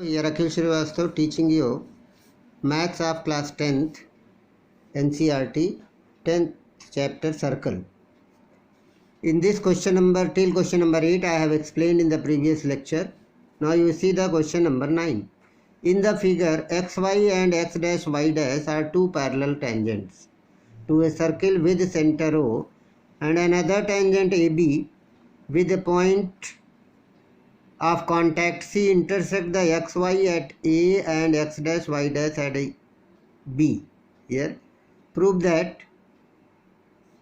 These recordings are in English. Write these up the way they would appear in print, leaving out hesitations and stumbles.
Here Akhil Srivastava teaching you Maths of class 10th NCERT 10th chapter circle. In this question number till question number 8 I have explained in the previous lecture. Now you see the question number 9. In the figure xy and x dash y dash are two parallel tangents to a circle with center O and another tangent AB with a point of contact C intersect the xy at A and x dash y dash at B. Here prove that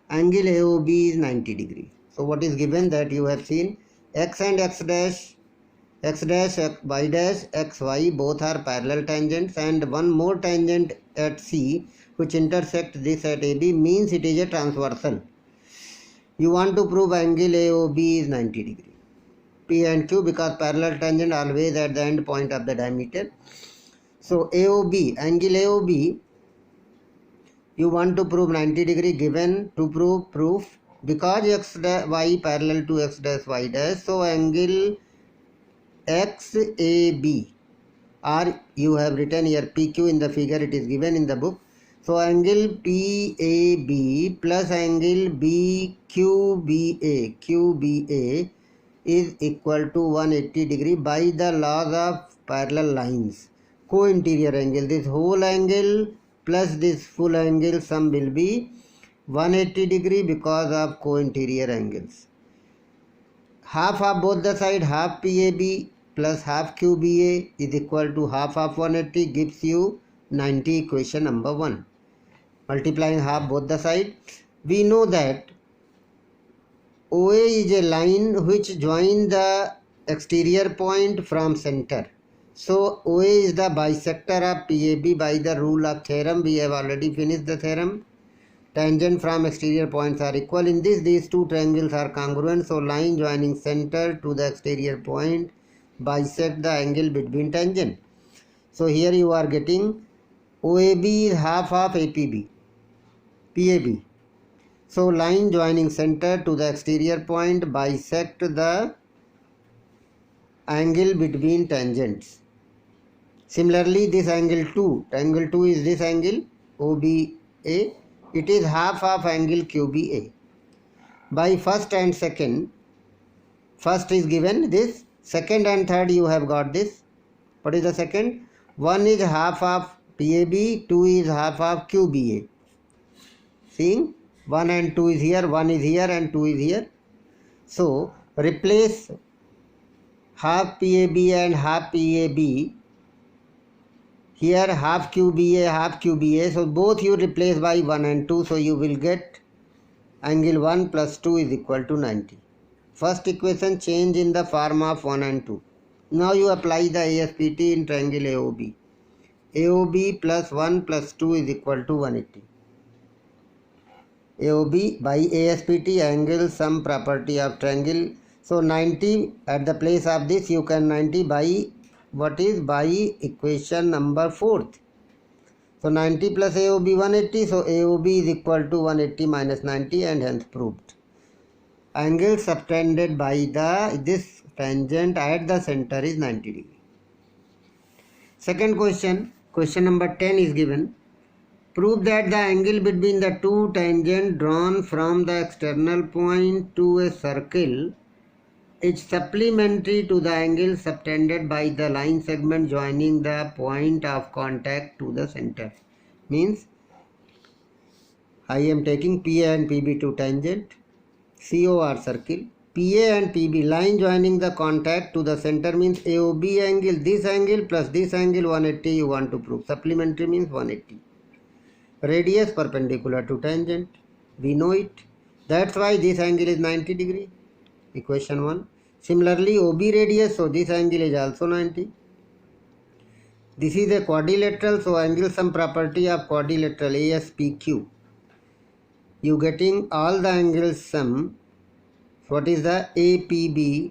angle AOB is 90 degree. So what is given that you have seen x and x dash y dash xy both are parallel tangents and one more tangent at C which intersect this at AB means it is a transversal. You want to prove angle AOB is 90 degree. P and Q because parallel tangent always at the end point of the diameter. So AOB, angle AOB, you want to prove 90 degree given to prove proof because x y parallel to x dash y dash. So angle XAB or you have written here PQ in the figure, it is given in the book. So angle PAB plus angle QBA is equal to 180 degree by the laws of parallel lines. Co-interior angle, this whole angle plus this full angle sum will be 180 degree because of co-interior angles. Half of both the side, half PAB plus half QBA is equal to half of 180 gives you 90, equation number 1. Multiplying half both the side, we know that OA is a line which joins the exterior point from center. So OA is the bisector of PAB by the rule of theorem. We have already finished the theorem. Tangent from exterior points are equal. In this, these two triangles are congruent. So line joining center to the exterior point bisect the angle between tangent. So here you are getting OAB is half of APB, PAB. So line joining center to the exterior point bisect the angle between tangents. Similarly, this angle 2 is this angle OBA, it is half of angle QBA. By first and second, first is given this, second and third you have got this. What is the second? 1 is half of PAB, 2 is half of QBA. Seeing? 1 and 2 is here, 1 is here and 2 is here. So replace half PAB and half PAB. Here half QBA. So both you replace by 1 and 2. So you will get angle 1 plus 2 is equal to 90. First equation change in the form of 1 and 2. Now you apply the ASPT in triangle AOB. AOB plus 1 plus 2 is equal to 180. AOB by ASPT angle sum property of triangle. So 90 at the place of this you can 90 by what is by equation number 4th. So 90 plus AOB 180. So AOB is equal to 180 minus 90 and hence proved. Angle subtended by this tangent at the center is 90 degree. Second question, question number 10 is given. Prove that the angle between the two tangents drawn from the external point to a circle is supplementary to the angle subtended by the line segment joining the point of contact to the center. Means I am taking PA and PB to tangent, COR circle, PA and PB line joining the contact to the center means AOB angle, this angle plus this angle 180 you want to prove. Supplementary means 180. Radius perpendicular to tangent, we know it, that's why this angle is 90 degree, equation 1. Similarly OB radius, so this angle is also 90. This is a quadrilateral, so angle sum property of quadrilateral ASPQ, you getting all the angles sum. What is the APB,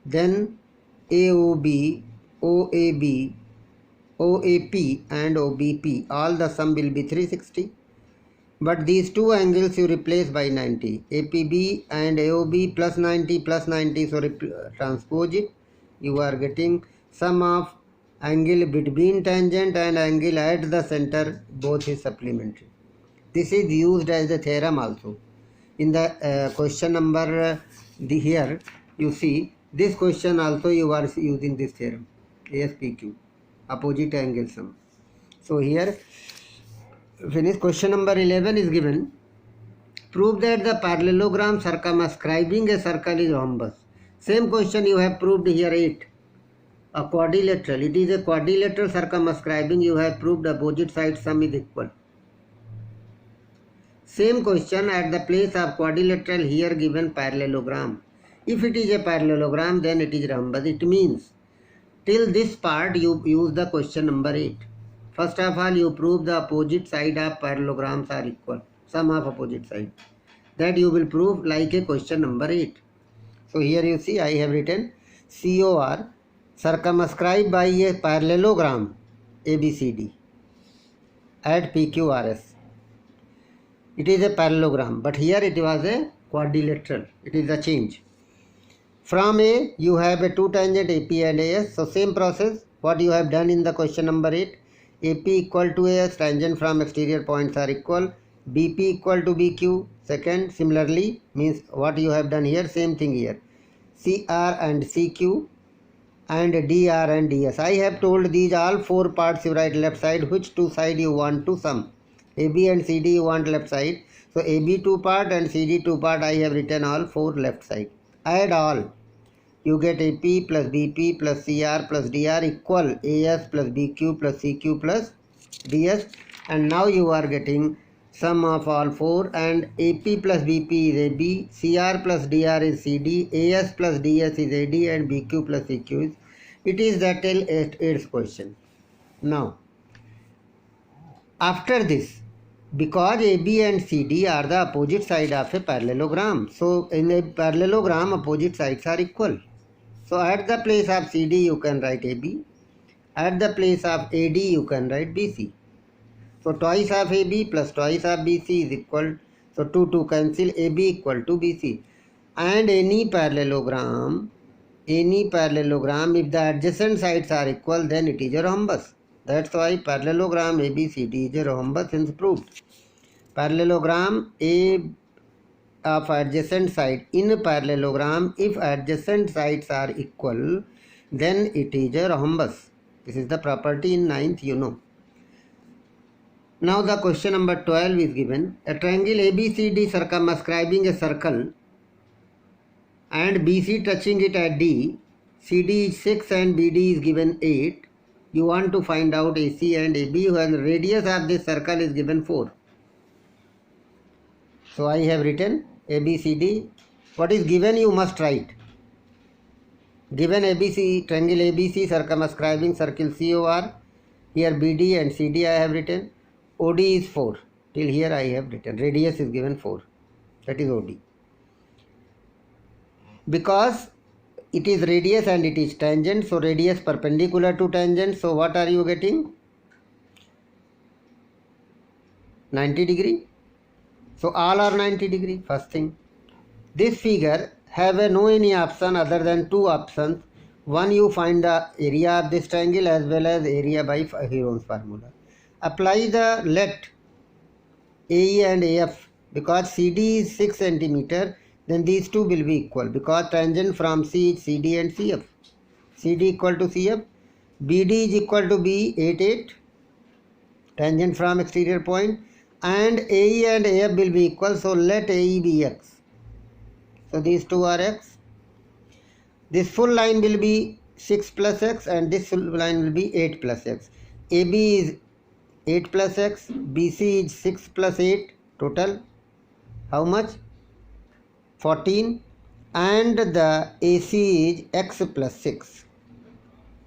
then AOB, OAB, OAP and OBP, all the sum will be 360. But these two angles you replace by 90. APB and AOB plus 90, so transpose it. You are getting sum of Angle between tangent and angle at the center, both is supplementary. This is used as the theorem also. In the question number here, you see this question also you are using this theorem, ASPQ, opposite angle sum. So here, finish. Question number 11 is given. Prove that the parallelogram circumscribing a circle is rhombus. Same question you have proved here 8. A quadrilateral. It is a quadrilateral circumscribing. You have proved opposite side sum is equal. Same question at the place of quadrilateral, here given parallelogram. If it is a parallelogram, then it is rhombus. It means till this part you use the question number 8. First of all, you prove the opposite side of parallelograms are equal. Sum of opposite side. That you will prove like a question number 8. So here you see I have written COR circumscribed by a parallelogram ABCD at PQRS. It is a parallelogram, but here it was a quadrilateral. It is a change. From A, you have a two tangent AP and AS. So same process what you have done in the question number 8. AP equal to AS, tangent from exterior points are equal. BP equal to BQ. Second, similarly means what you have done here, same thing here. CR and CQ and DR and DS. I have told these all four parts you write left side, which two side you want to sum. AB and CD you want left side. So AB 2 part and CD 2 part I have written all four left side. Add all. You get AP plus BP plus CR plus DR equal AS plus BQ plus CQ plus DS. And now you are getting sum of all four, and AP plus BP is AB, CR plus DR is CD, AS plus DS is AD, and BQ plus CQ is. It is the till 8th question. Now, after this, because AB and CD are the opposite side of a parallelogram, so in a parallelogram opposite sides are equal. So at the place of CD you can write AB, at the place of AD you can write BC. So twice of AB plus twice of BC is equal, so 2 cancel, AB equal to BC. And any parallelogram, if the adjacent sides are equal, then it is a rhombus. That's why parallelogram ABCD is a rhombus, hence proved. Parallelogram A of adjacent side, in a parallelogram, if adjacent sides are equal, then it is a rhombus. This is the property in 9th, you know. Now the question number 12 is given. A triangle ABCD circumscribing a circle and BC touching it at D. CD is 6 and BD is given 8. You want to find out AC and AB, when radius of this circle is given 4. So I have written ABCD. What is given you must write. Given ABC, triangle ABC circumscribing circle COR. Here BD and CD I have written. OD is 4. Till here I have written. Radius is given 4. That is OD. Because it is radius and it is tangent, so radius perpendicular to tangent. So what are you getting? 90 degree. So all are 90 degree. First thing. This figure have no any option other than two options. One, you find the area of this triangle as well as area by Heron's formula. Apply the let AE and AF, because CD is 6 cm, then these two will be equal, because tangent from C is CD and CF. CD equal to CF. BD is equal to B, 8, 8. Tangent from exterior point. And AE and AF will be equal, so let AE be X. So these two are X. This full line will be 6 plus X and this full line will be 8 plus X. AB is 8 plus X, BC is 6 plus 8, total how much? 14, and the AC is X plus 6.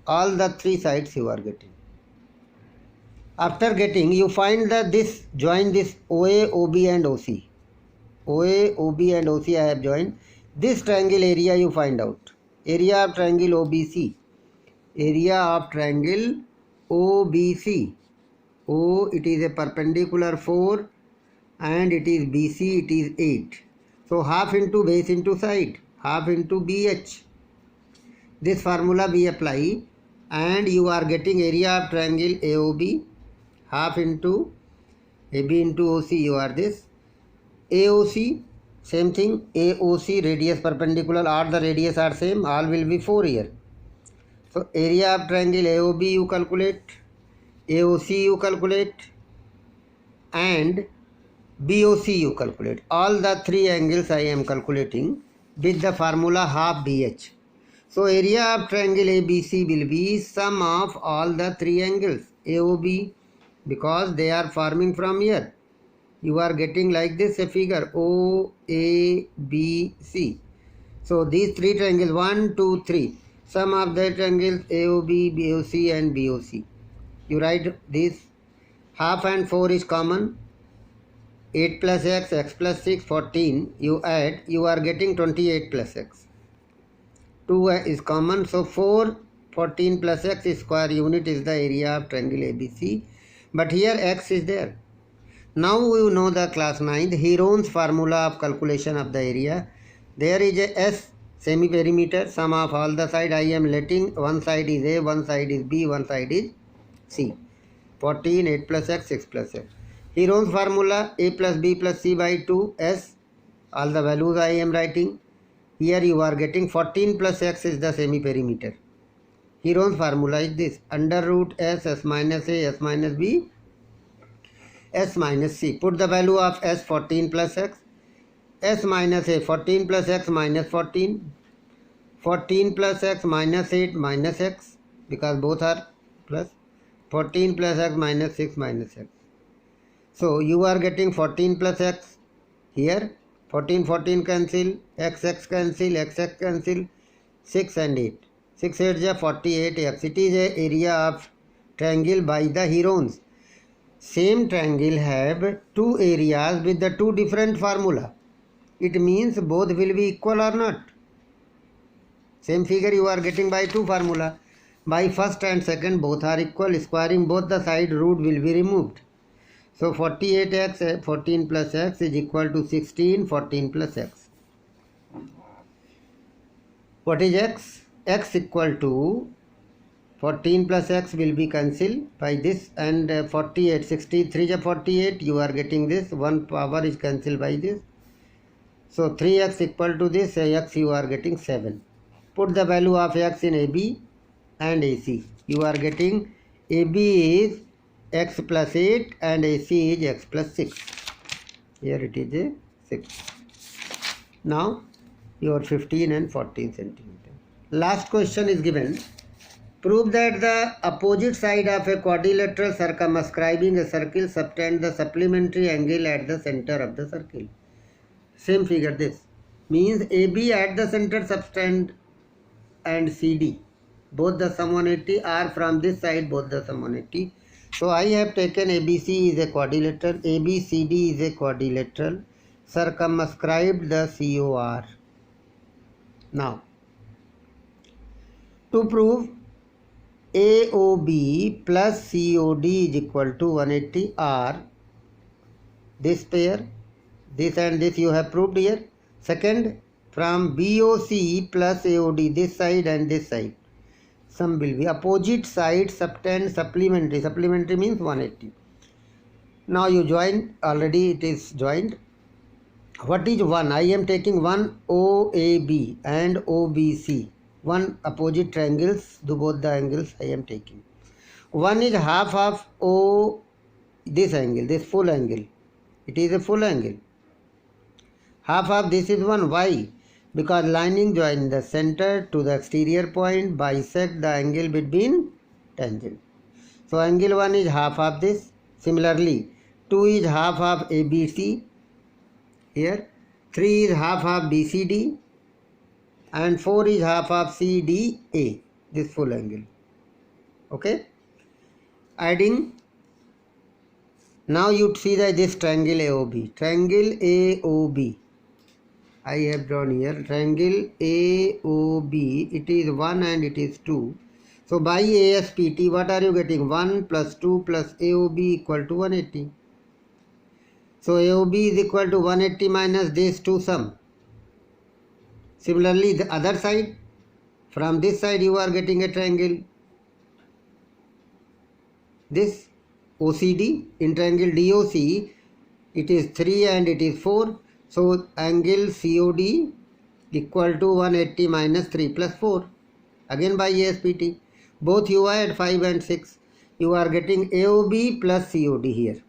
All the three sides you are getting. After getting, you find that this, join this OA, OB and OC. OA, OB and OC I have joined. This triangle area you find out. Area of triangle OBC. Area of triangle OBC. O, it is a perpendicular 4 and it is BC, it is 8. So half into base into side, half into BH. This formula we apply and you are getting area of triangle AOB, half into AB into OC, you are this. AOC, same thing, AOC, radius perpendicular, all the radius are same, all will be 4 here. So area of triangle AOB you calculate, AOC you calculate, and BOC you calculate. All the three angles I am calculating with the formula half BH. So area of triangle ABC will be sum of all the three angles AOB, because they are forming from here. You are getting like this a figure OABC. So these three triangles 1, 2, 3. Sum of the triangles AOB, BOC and BOC. You write this. Half and 4 is common. 8 plus x, x plus 6, 14. You add, you are getting 28 plus x. 2 is common. So 4, 14 plus x is square unit is the area of triangle ABC. But here x is there. Now you know the class 9th Heron's formula of calculation of the area. There is a S semi-perimeter, sum of all the side. I am letting one side is A, one side is B, one side is C. 14, 8 plus x, 6 plus x. Heron's formula A plus B plus C by 2 S. All the values I am writing. Here you are getting 14 plus x is the semi-perimeter. Heron's formula is this. Under root S, S minus A, S minus B, S minus C. Put the value of S 14 plus x. S minus A 14 plus x minus 14. 14 plus x minus 8 minus x, because both are plus. 14 plus x minus 6 minus x. So you are getting 14 plus x here. 14 cancel. X cancel. X cancel. 6 and 8. 6 8 is 48 x. It is a area of triangle by the Heron's. Same triangle have two areas with the two different formula. It means both will be equal or not. Same figure you are getting by two formula. By first and second both are equal. Squaring both the side, root will be removed. So 48x 14 plus x is equal to 16 14 plus x. What is x? X equal to 14 plus x will be cancelled by this, and 48, 63 is 48, you are getting this, one power is cancelled by this. So 3x equal to this, x you are getting 7. Put the value of x in AB and AC. You are getting AB is x plus 8 and AC is x plus 6. Here it is a 6. Now your 15 and 14 centimeter. Last question is given. Prove that the opposite side of a quadrilateral circumscribing a circle subtend the supplementary angle at the center of the circle. Same figure this. Means AB at the center subtend and CD. Both the sum 180 are from this side, both the sum 180. So I have taken ABC is a quadrilateral, ABCD is a quadrilateral, circumscribed the COR. Now, to prove AOB plus COD is equal to 180 or this pair, this and this you have proved here. Second, from BOC plus AOD, this side and this side, sum will be opposite side subtend supplementary. Supplementary means 180. Now you join, already it is joined. What is 1? I am taking 1 OAB and OBC. One opposite triangles, do both the angles I am taking. 1 is half of O, this angle, this full angle. It is a full angle. Half of this is 1. Why? Because lining join the center to the exterior point, bisect the angle between tangent. So angle 1 is half of this. Similarly, 2 is half of ABC here. 3 is half of BCD. And 4 is half of CDA, this full angle. Okay. Adding. Now you see that this triangle AOB. Triangle AOB. I have drawn here. Triangle AOB. It is 1 and it is 2. So by ASPT, what are you getting? 1 plus 2 plus AOB equal to 180. So AOB is equal to 180 minus these two sum. Similarly, the other side, from this side you are getting a triangle this OCD. In triangle DOC, it is 3 and it is 4. So angle COD equal to 180 minus 3 plus 4. Again by ASPT. Both UI at 5 and 6. You are getting AOB plus COD here.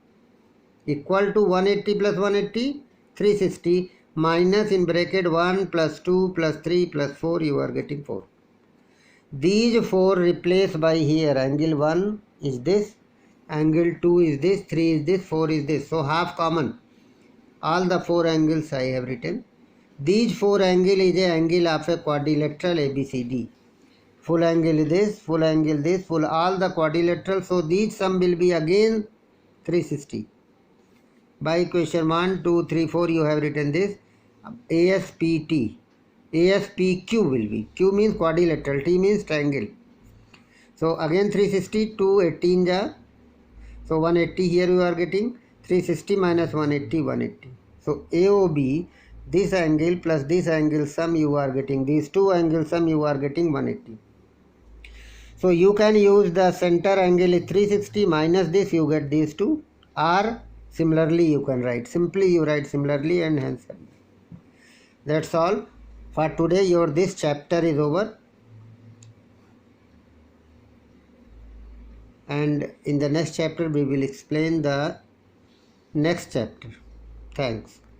Equal to 180 plus 180, 360 minus in bracket 1 plus 2 plus 3 plus 4, you are getting 4. These 4 replaced by here. Angle 1 is this, angle 2 is this, 3 is this, 4 is this. So half common. All the 4 angles I have written. These 4 angle is a angle of a quadrilateral ABCD. Full angle is this, full angle this, full all the quadrilateral. So these sum will be again 360. By equation 1, 2, 3, 4 you have written this. ASPT. ASPQ will be. Q means quadrilateral, T means triangle. So again 360, 2, 18 ja. So 180 here you are getting. 360 minus 180, 180. So AOB, this angle plus this angle sum you are getting. These two angles sum you are getting 180. So you can use the center angle is 360 minus this, you get these two. Or similarly you can write. Simply you write similarly and hence. That's all. For today this chapter is over. And in the next chapter we will explain the next chapter. Thanks.